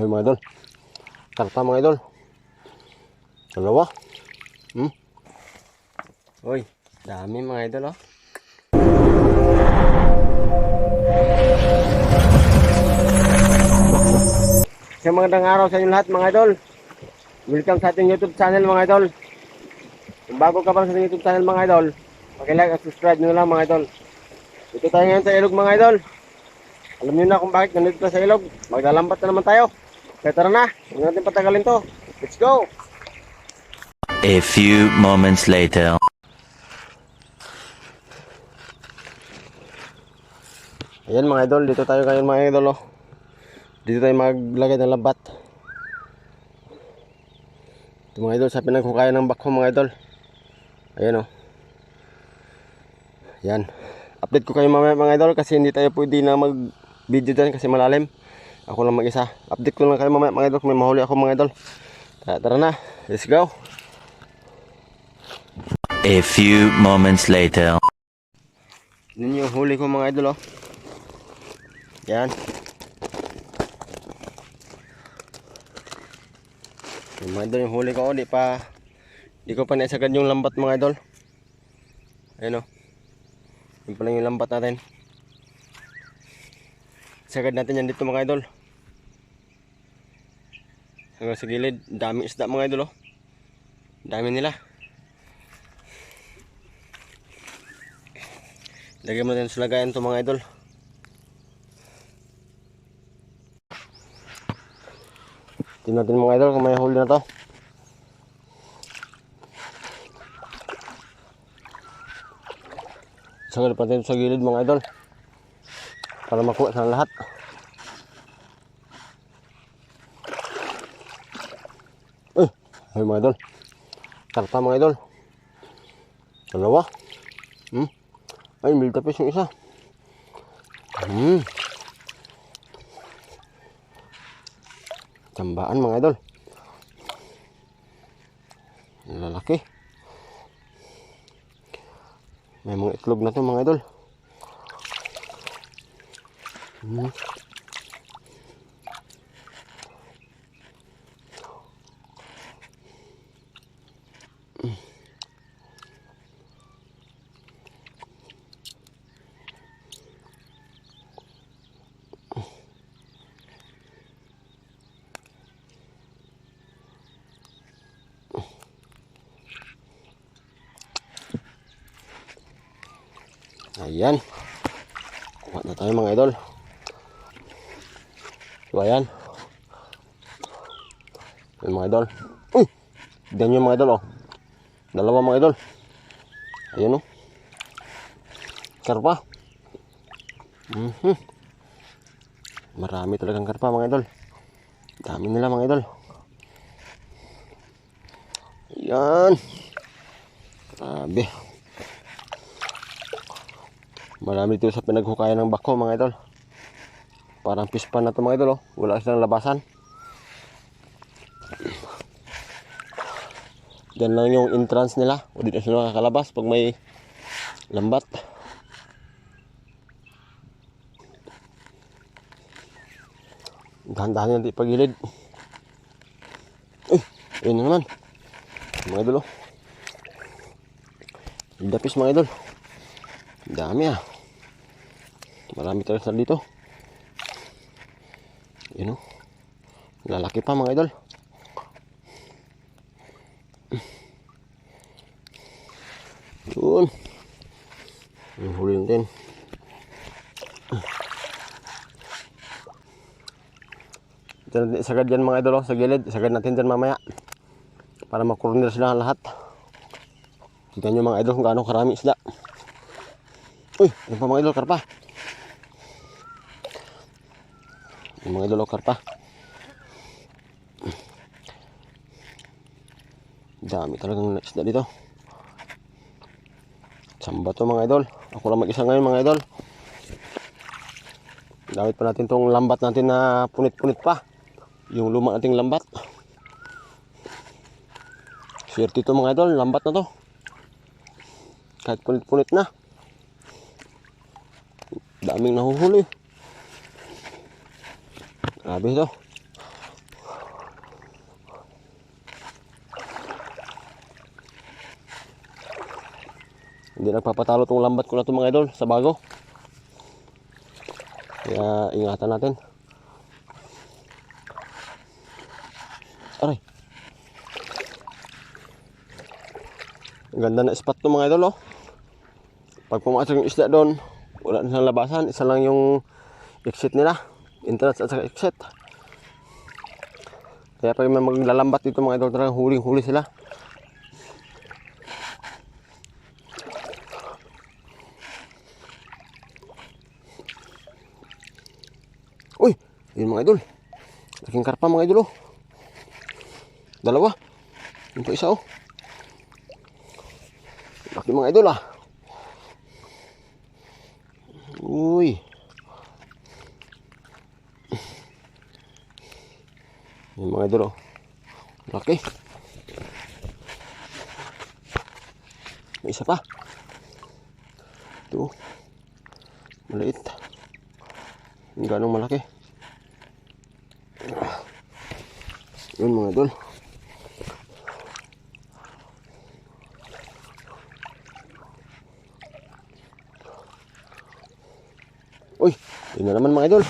Ay mga idol. Karpa mga idol. Dalawa. Uy, dami mga idol oh. Isang magandang araw sa inyo lahat mga idol. Welcome sa ating YouTube channel mga idol. Kung bago ka pa sa ating YouTube channel mga idol, paki-like at subscribe nyo lang mga idol. Dito tayo ngayon sa ilog mga idol. Alam nyo na kung bakit nandito tayo sa ilog. Maglalambat na naman tayo. Kaya tara na, huwag natin patagalin to. Let's go! A few moments later. Ayan mga idol, dito tayo ngayon mga idol oh. Dito tayo maglagay ng lambat. Ito mga idol sa pinaghukayan ng bakho mga idol. Ayan oh. Yan. Update ko kayo mamaya mga idol kasi hindi tayo pwede na mag video dyan kasi malalim. Ako lang mag-isa. Update ko lang kayo mamaya mga idol kung may mahuli ako mga idol. Tara na, let's go. A few moments later. Yun yung huli ko mga idol oh. Yan. Yung mga idol yung huli ko oh. Di ko pa naisagad yung lambat mga idol. Ayan oh. Yun pa lang yung lambat natin. Sagad natin yan dito mga idol. Hanggang sa gilid. Daming isda mga idol oh. Dami nila. Lagyan mo natin sa lagayan to mga idol. Tingnan natin mga idol kung may huli na to. Sagad pa natin sa gilid mga idol. Para makuha sa lahat. Ay mga idol. Karpa mga idol. Dalawa. Ay, miltapis yung isa. Tambaan mga idol. Lalaki. May mga itlog na to mga idol. Ayan. Kuha na tayo mga idol. So ayan. Ayan mga idol. Tignan nyo mga idol oh. Dalawa mga idol. Ayan oh. Karpa. Marami talagang karpa mga idol. Dami nila mga idol. Ayan. Grabe. Marami dito sa pinaghukayan ng bako mga idol. Parang fish pan na to mga idol oh. Wala silang labasan. Diyan lang yung entrance nila. O dito sila nakakalabas pag may lambat. Dahan-dahan yung pagilid. Ayun na naman. Mga idol oh. Dapis mga idol. Dami ah. Marami talaga dito. Yun oh. Lalaki pa mga idol. Yun. Yung huli natin. Sagad yan mga idol oh, sa gilid. Sagad natin dyan mamaya. Para makorner sila lahat. Tignan nyo mga idol kung gaano karami isda. Uy, yung pa mga idol, karpa. Yung mga idol, karpa. Dami talagang isda dito. Samba to mga idol. Ako lang mag-isa ngayon mga idol. Gamit pa natin tong lambat natin na punit-punit pa. Yung luma nating lambat. Swerte to mga idol, lambat na to. Kahit punit-punit na. Daming nahuhuli. Grabe ito. Hindi nagpapatalo tong lambat ko na to mga idol sa bago. Kaya ingatan natin. Aray. Ang ganda na spot to mga idol oh. Pag pumasok yung isda doon, wala na silang labasan. Isa lang yung exit nila. Entrance at saka exit. Kaya pag may maglalambat dito mga idol, talagang huling-huli sila. Uy! Yun mga idol. Laking karpa mga idol oh. Dalawa. Yun pa isa oh. Laki mga idol ah. Uy. Yung mga idol oh. Laki. May isa pa. Ito. Maliit. Yung ganong malaki. Yun mga idol. Uy, yun na naman mga idol.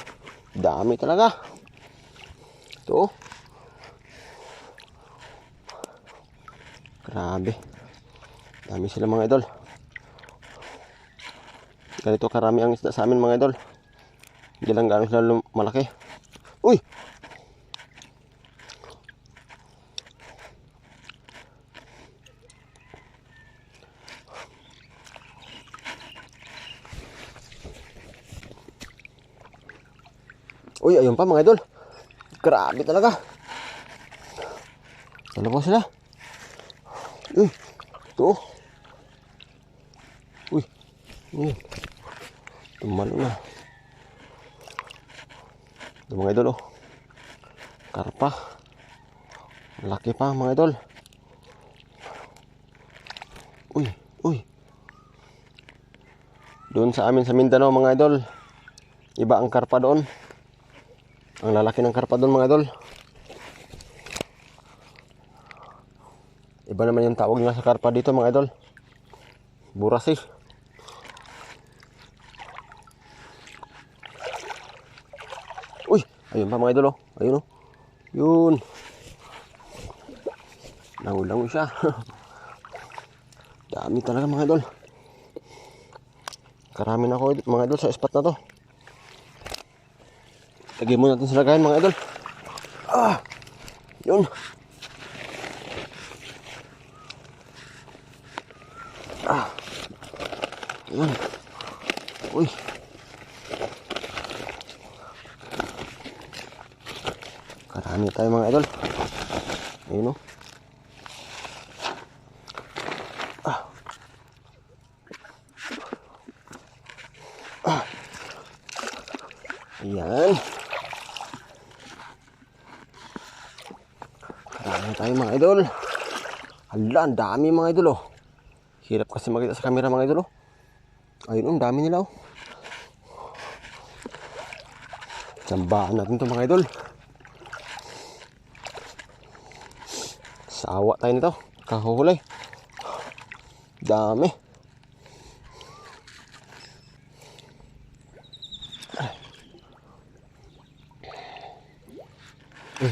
Dami talaga. Ito. Grabe. Dami sila mga idol. Ganito karami ang isda sa amin mga idol. Hindi lang gano'n sila malaki. Uy! Uy, ayun pa mga idol. Grabe talaga. Ano po sila? Uy, ito. Uy, yun. Tumalo na. Ito mga idol oh. Karpa. Laki pa mga idol. Uy, uy. Doon sa amin sa Mindanao mga idol, iba ang karpa doon. Ang lalaki ng karpa doon mga idol. Iba naman yung tawag nila sa karpa dito mga idol. Buras eh. Uy, ayun pa mga idol oh. Ayun oh. Yun. Langoy-langoy siya. Dami talaga mga idol. Karami na ako mga idol sa spot na to. Lagay mo natin sa lagayan mga idol. Ah! Yun. Ah! Yun. Uy. Karami tayo mga idol. Ayun o. Ah. Ah. Ayan. Karami tayo mga idol. Hala, ang dami mga idol oh. Hirap kasi makita sa camera mga idol oh. Ayun oh, ang dami nila oh. Sambaan natin to mga idol. Sawa tayo nito. Kahuhulay. Dami.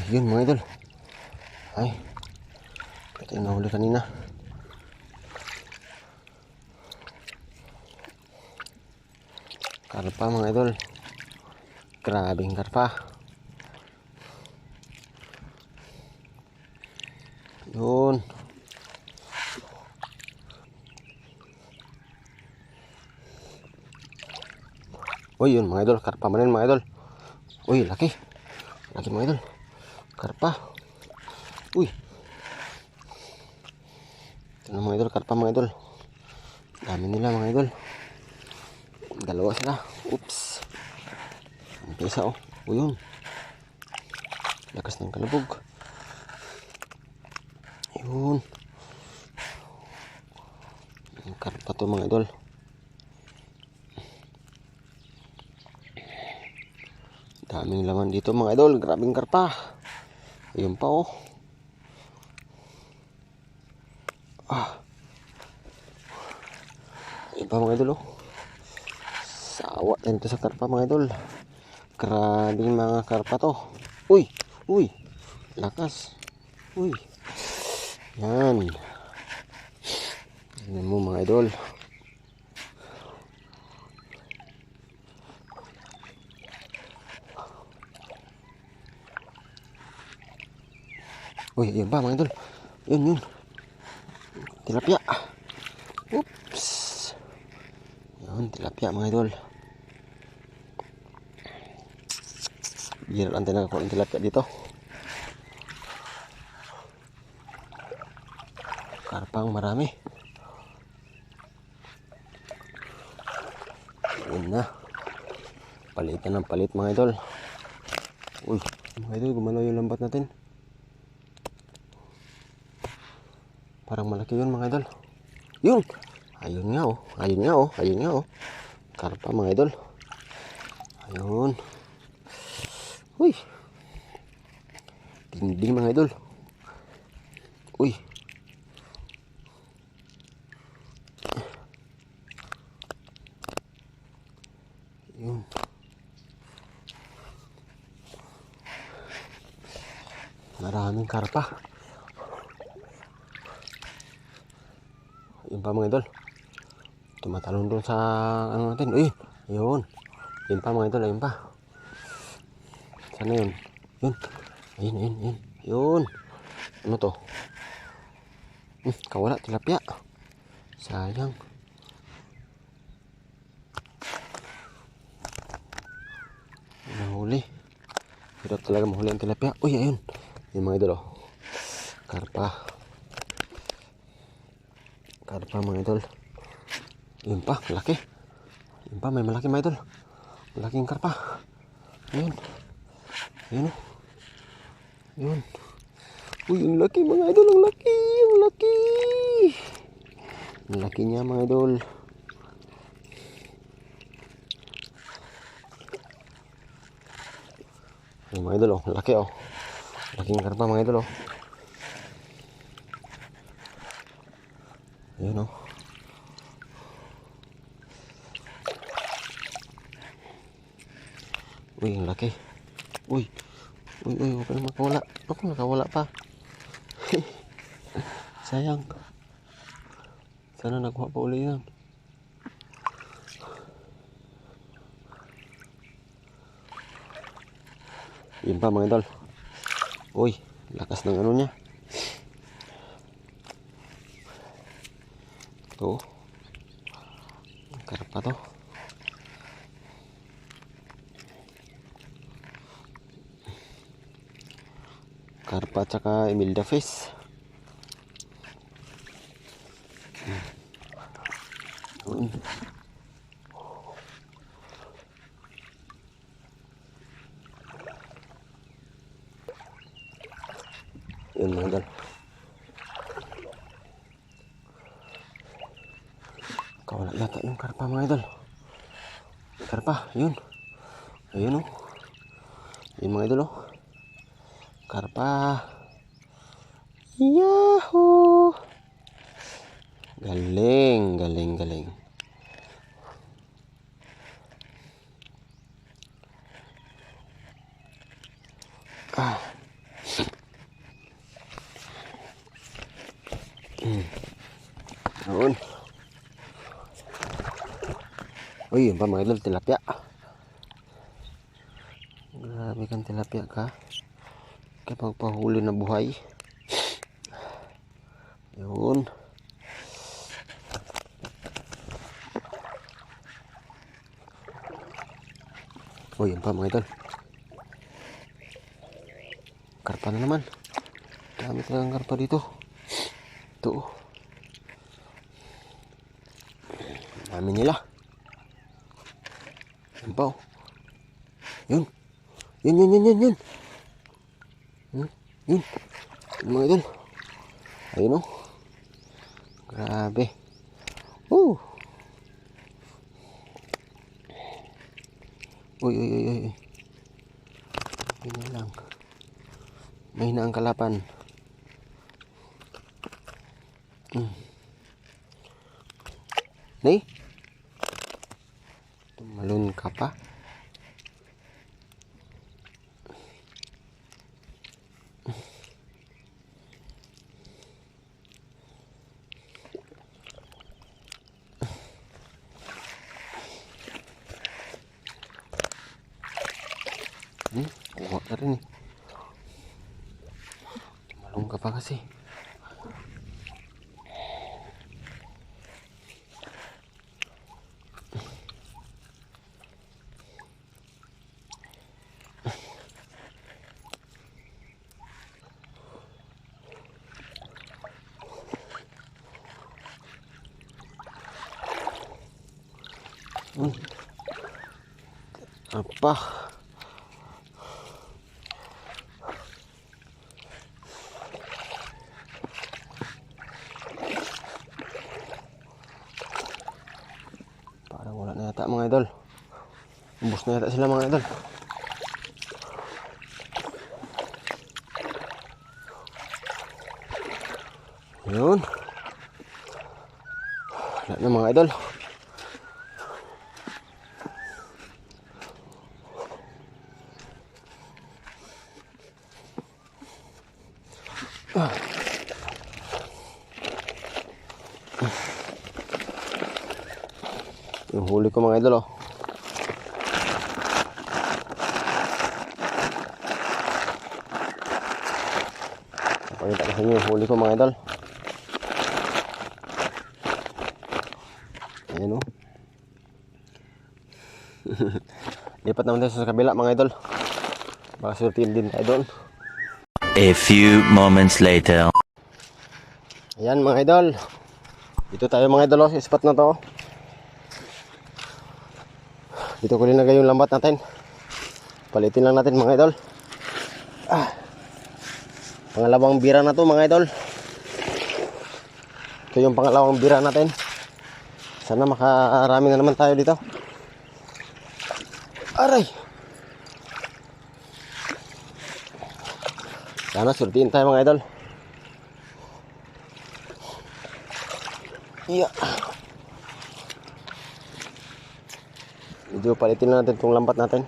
Yun mga idol. Ay. Ito yung nahuli kanina. Karpa mga idol. Grabing karpa. Yun. Uy, yun mga idol. Karpa man yun mga idol. Uy, laki. Laki mga idol. Karpa. Uy. Ito na mga idol. Karpa mga idol. Dami nila mga idol. Dalawa sila. Oops. Ang isa oh. Uy, yun. Lakas ng kalabog. Yun. Ang karpa to mga idol. Daming laman dito mga idol. Grabing karpa. Ayun pa oh. Ah. Ayun pa mga idol oh. Sawa tayo dito sa karpa mga idol. Grabe mga karpa to. Uy! Uy! Lakas. Uy! Yan. Yan mo mga idol. Uy, yun pa mga idol. Yun. Tilapia. Oops. Yun, tilapia mga idol. Bira lang tayo nakakuha ng tilapia dito. Karpang marami. Yun na. Palitan ng palit mga idol. Uy, mga idol, gumalaw yung lambat natin. Parang malaki yun mga idol. Yun! Ayun nga oh. Karpa mga idol. Ayun. Uy! Tinding mga idol. Uy! Yun. Maraming karpa. Yun pa mga idol. Tumatalon doon sa ano natin. Uy! Ayun. Yun pa mga idol. Ayun pa. Sana yun? Yun. Ayun. Yun. Ano to? Kawala. Tilapia. Sayang. Nahuli. Hirap talaga mahuli ang tilapia. Uy, ayun. Yung mga idol, oh. Karpa mga idol. Yun pa, malaki. Yun pa, may malaki mga idol. Malaking karpa. Ayun. Ayun, oh. Yun. Uy, ang laki mga idol. Ang laki. Ang laki niya mga idol. Ayun mga idol, oh. Laki, oh. Laking karpa mga idol, oh. Ayun, oh. Uy, ang laki. Uy, huwag ka na makawala. Ako, nakawala pa. Sayang. Sana nakuha pa uli yan. Yun pa mga idol. Uy, lakas ng ano niya. Ito. Karpa to. Karpa tsaka Imelda fish. Yun mga idol. Kawala yata yung karpa mga idol. Karpa, yun. Ayun, oh. Yun mga idol, oh. Karpa. Yahoo! Galing. Ah. Yun. Uy, yun pa mga idol, tilapia. Grabe kang tilapia ka. Kapag pahuli na buhay. Yun. Uy, yun pa mga idol. Karpa na naman. Dami talagang karpa dito. Ito. Dami nila. Yun pa, oh. Yun. Yun. Yun. Mga idol. Ayun, oh. Grabe. Uy. Yun na lang. Mahina ang kalapan. Nay? Malun ka pa. Kuha ka rin eh. Malun ka pa kasi. Apa? Parang wala na yata mga idol. Ubus na yata sila mga idol. Yun. Wala na mga idol. Yung huli ko mga idol oh. Pakita ko sa inyo yung huli ko mga idol. Ayan oh. Lipat naman tayo sa kabila mga idol. Baka surtin din tayo doon. A few moments later. Ayan mga idol. Dito tayo mga idol oh, sa spot na to. Dito ko linagay yung lambat natin. Palitin lang natin mga idol. Pangalawang bira na to mga idol. Ito yung pangalawang bira natin. Sana makarami na naman tayo dito. Aray! Sana surtiin tayo mga idol. Iya. Medyo palitin na natin itong lambat natin.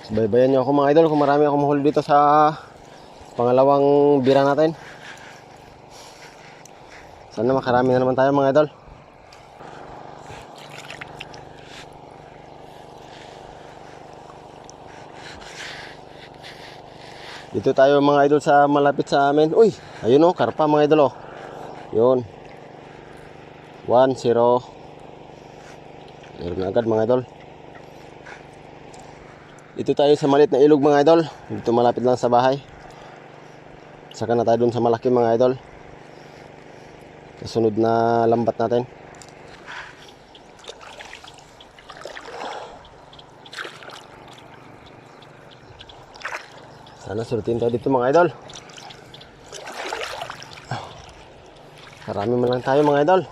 Baybayan nyo ako mga idol kung marami akong mahuli dito sa pangalawang bira natin. Sana makarami na naman tayo mga idol. Dito tayo mga idol sa malapit sa amin. Uy, ayun oh, karpa mga idol oh. Yun. 1-0. Meron na agad mga idol. Dito tayo sa maliit na ilog mga idol. Dito malapit lang sa bahay. Saka na tayo dun sa malaki mga idol. Kasunod na lambat natin. Sana surutin tayo dito mga idol. Karami man lang tayo mga idol.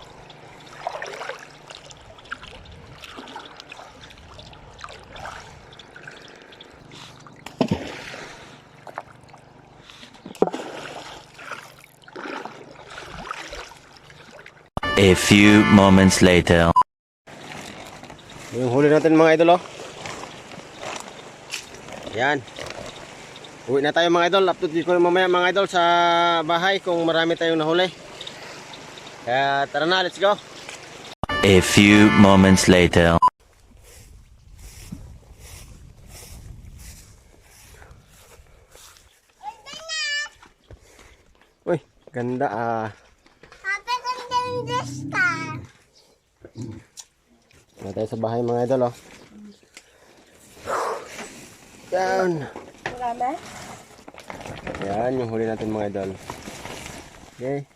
A few moments later. Yung huli natin mga idol oh. Yan. Uwi na tayo mga idol. Update ko mamaya mga idol sa bahay kung marami tayong nahuli. Kaya tara na, let's go. A few moments later. Uy, ganda ah. Wala tayo sa bahay mga idol oh. Yan. Yan yung huli natin mga idol. Okay.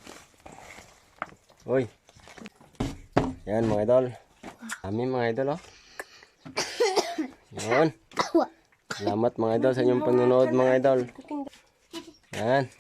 Uy. Yan mga idol. Kami mga idol oh. Yan. Salamat mga idol sa inyong panonood mga idol. Yan.